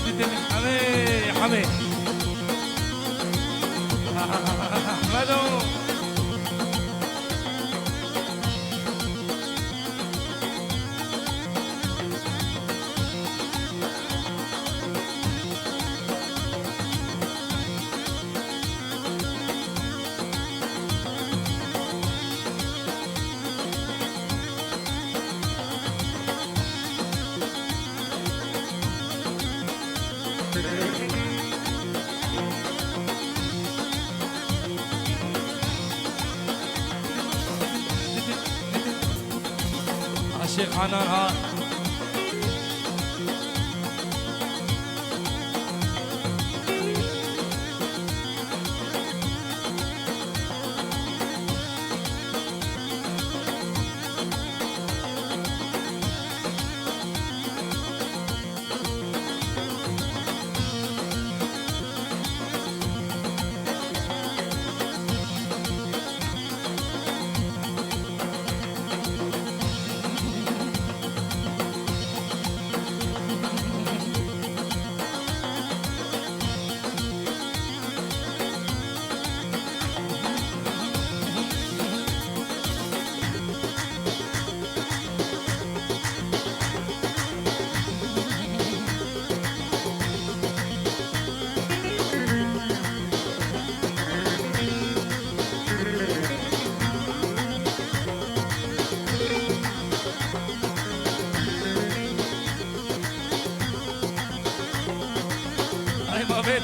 حمي حمي احمدو عاشق حنان ها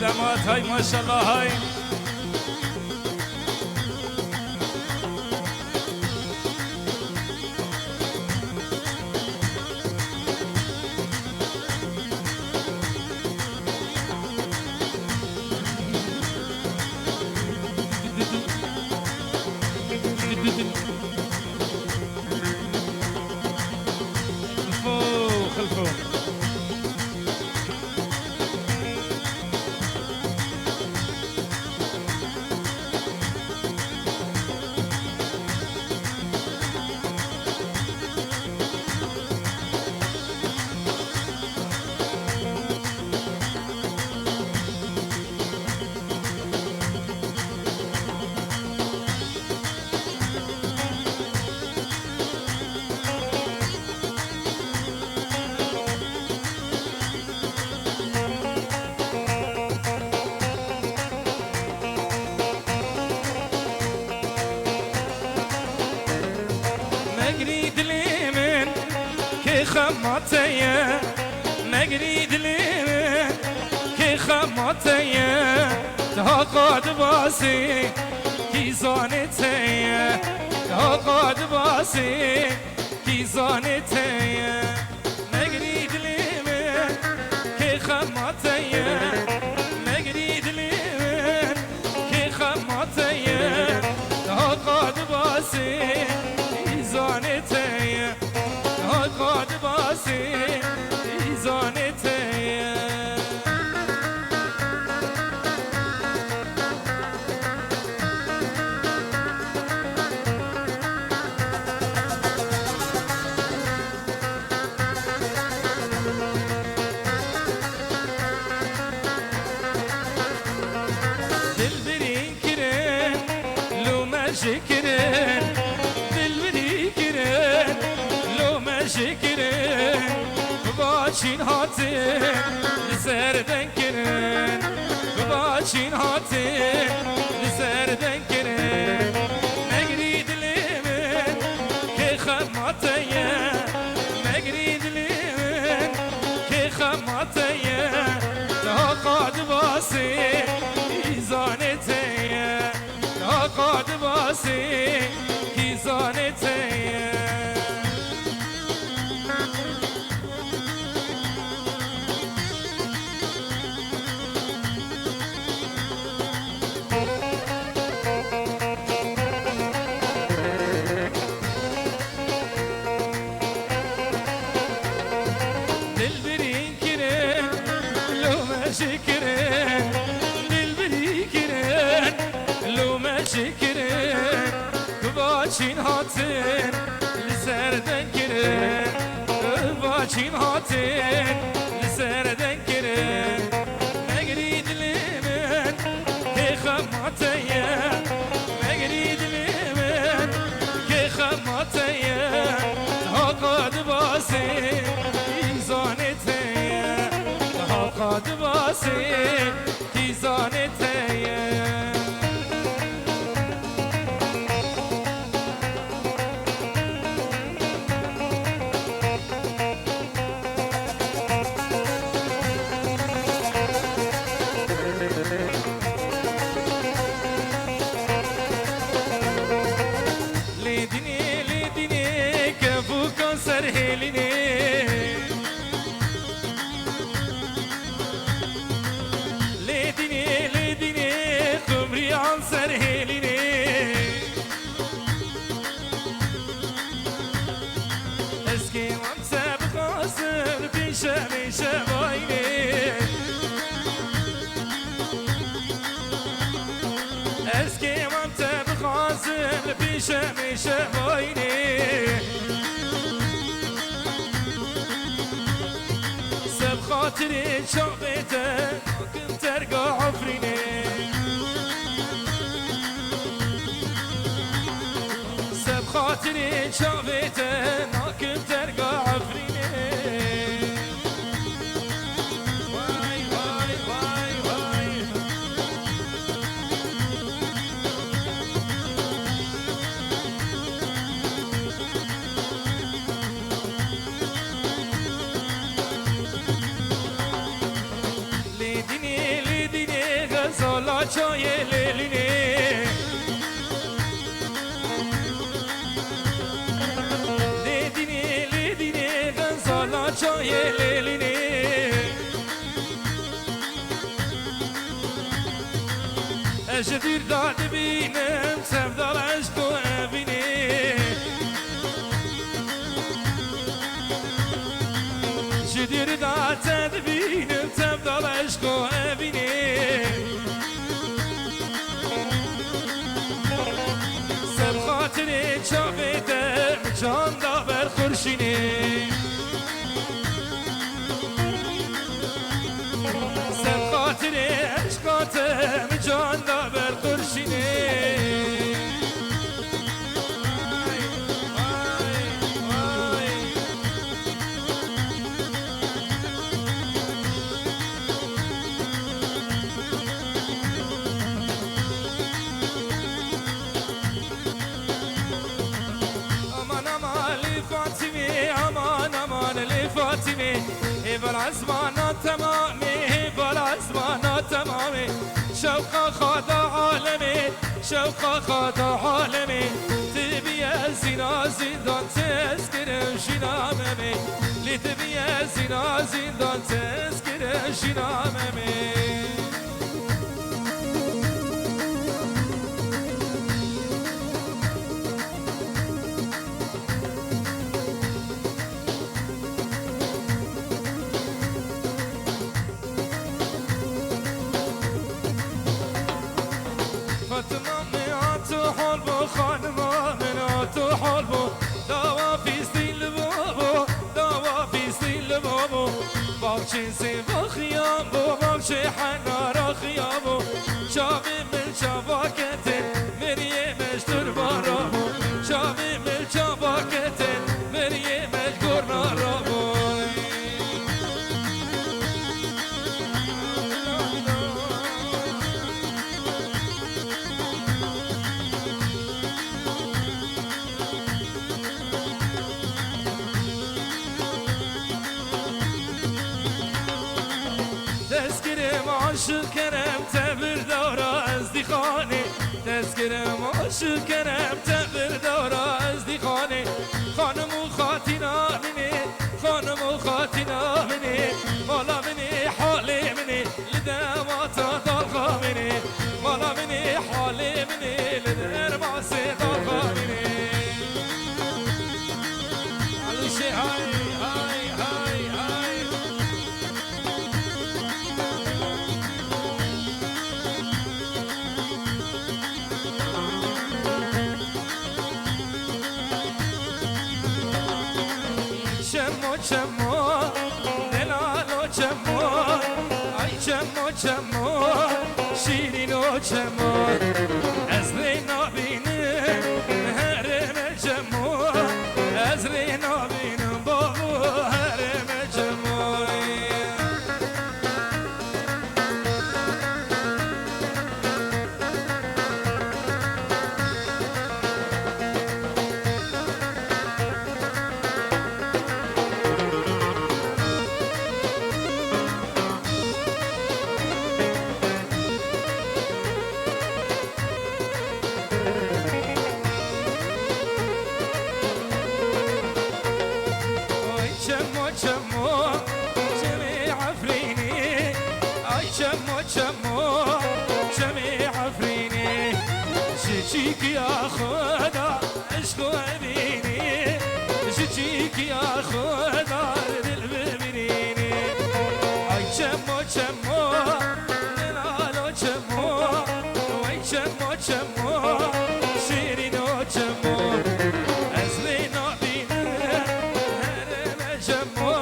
دمات هاي ما شاء الله هاي خلفو خلفو نقريد لي من كي خمطية نقريد لي من كي خمطية تهقد باسي كي زانتية تهقد باسي كي زانتية نقريد لي من كي خمطية نقريد لي من كي خمطية تهقد باسي زانتي هاقاد باسي زانتي دل برين كرين لو ما شكرين شکرین باشین هاتین لسردن کرین باشین هاتین لسردن کرین نگرید لیمن که خماتیه نگرید لیمن که خماتیه تا قاد باسی ایزانتیه تا قاد باسی ایزانتیه شكرين بالبري كرين لو ما شكرين باشين هاتين لسردن كرين باشين هاتين لسردن كرين دباسه تیزانه تیه میشه باینه سب خاطر شعبته كنت ترقى عفرينه سب خاطر شعبته كنت ترقى عفرينه واي واي واي واي چای لیلینه لیدینه غزالا چای لیلینه اجدیر داد بینم سفدال عشق و ابینه جدیر داد بینم سفدال عشق و ابینه خاطر چاقیدم جان دا بر خورشینه سب خاطر عشقاتم جان دا بر خورشینه بالعزمانات تمامي بالعزمانات تمامي شوق خاض عالمي شوق خاض عالمي تبي زنا زندان تذكر شنامي لتبي زنا زندان تذكر شنامي خانما من تو حال بو دوا فیستیل بابو دوا فیستیل بابو باغچه سیبا خیام بو باغچه حنارا خیامو شاوی مل شاواکته مریه مشتر بارامو شاوی مل شاواکته مریه مشگر نارامو عاشق کنم تبر دارا از دی خانه تذکرم عاشق کنم تبر دارا از دی خانه خانم و خاتینا منه خانم و خاتینا منه مالا منه حال منه لدماتا دالغا منه مالا منه حال منه لدرماس دالغا منه علوشي هاي هاي هاي هاي چمو دلالو چمو ای چمو چمو شیرینو چمو از رینا بینم هرم چمو از رینا بینم بابو هرم چمو چمو چمو چمی عفرینی جیچیک یا خدا عشق ببینی جیچیک یا خدا دل ببینی ای چمو چمو ننالو چمو ای چمو چمو شیرینو چمو از رینو بینم هرم چمو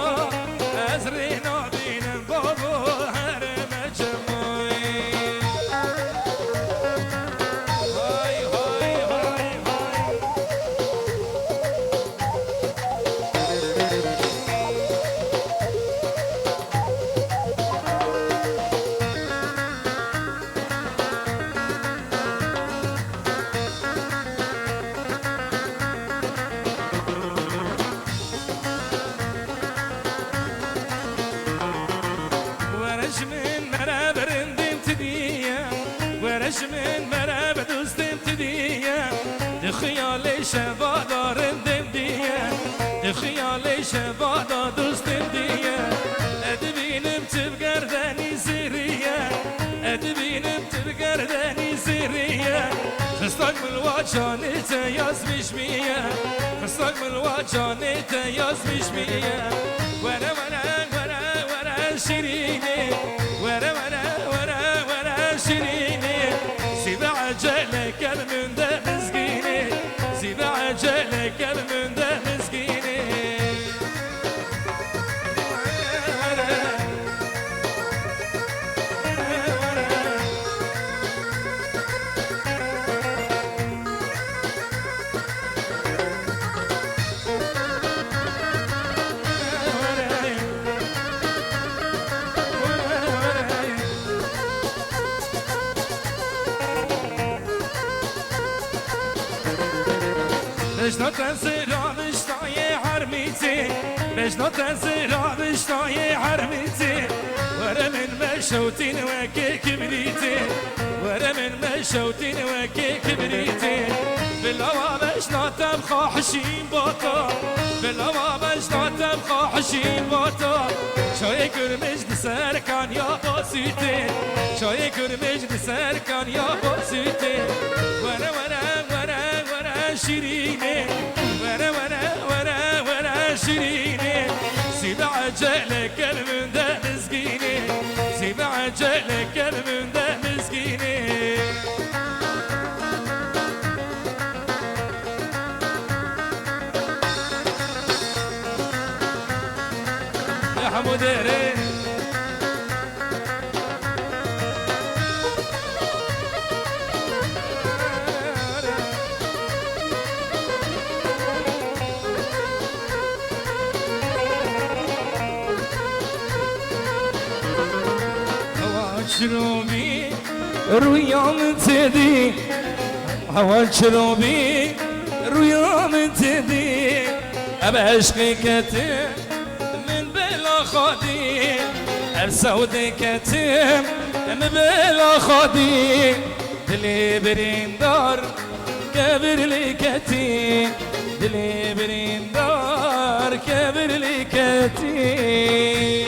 از رینو بینم بابا هرم چمو های های های های ورش من مرا برندم تدیه ورش من مرا بدوستم تدیه ده خیال شبا دارندم دیه ده خیال شبا دوستم دیه ادبینم تبگردنی زیریه ادبینم تبگردنی زیریه خستاق من واجانت yazmış miye خستاق من واجانت yazmış miye ورا ورا ورا ورا شيريني ورا ورا ورا ورا شيريني سيب عجلك من ده مسكيني سيب عجلك من ده مسكيني بجنو تنزرا بشتاي حرميتي بجنو تنزرا بشتاي حرميتي ورا من مشوتين وكي كبريتي ورا من مشوتين وكي كبريتي بالهوا بجنو تبخى حشيم بوطا بالهوا بجنو تبخى حشيم بوطا شاي كرمج سركان يا باسيتي شاي كرمج سركان يا باسيتي ورا ورا ورا ورا شيريني ورا ورا ورا ورا شيريني سيب عجلك من ده مسكيني سيب عجلك من ده مسكيني يا حمود ري شروبي رويام تدي هوا شروبي رويام تدي أبعشقي كتم من بلا خادي أرسودي كتم من بلا خادي دلي برين دار كبر لي كتي دلي برين دار كبر لي كتي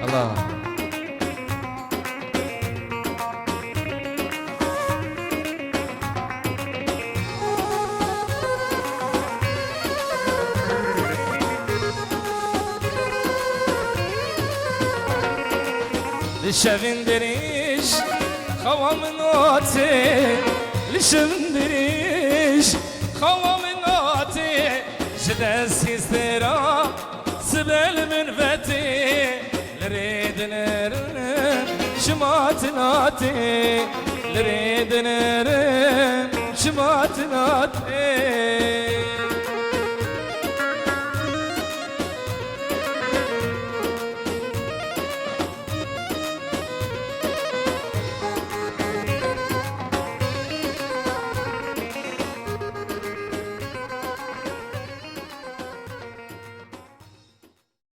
الله لشفندريش خوام نوتي لشفندريش خوام نوتي جدس يسترا سبل من فتي لريد نرن شمات ناتي لريد نرن شمات ناتي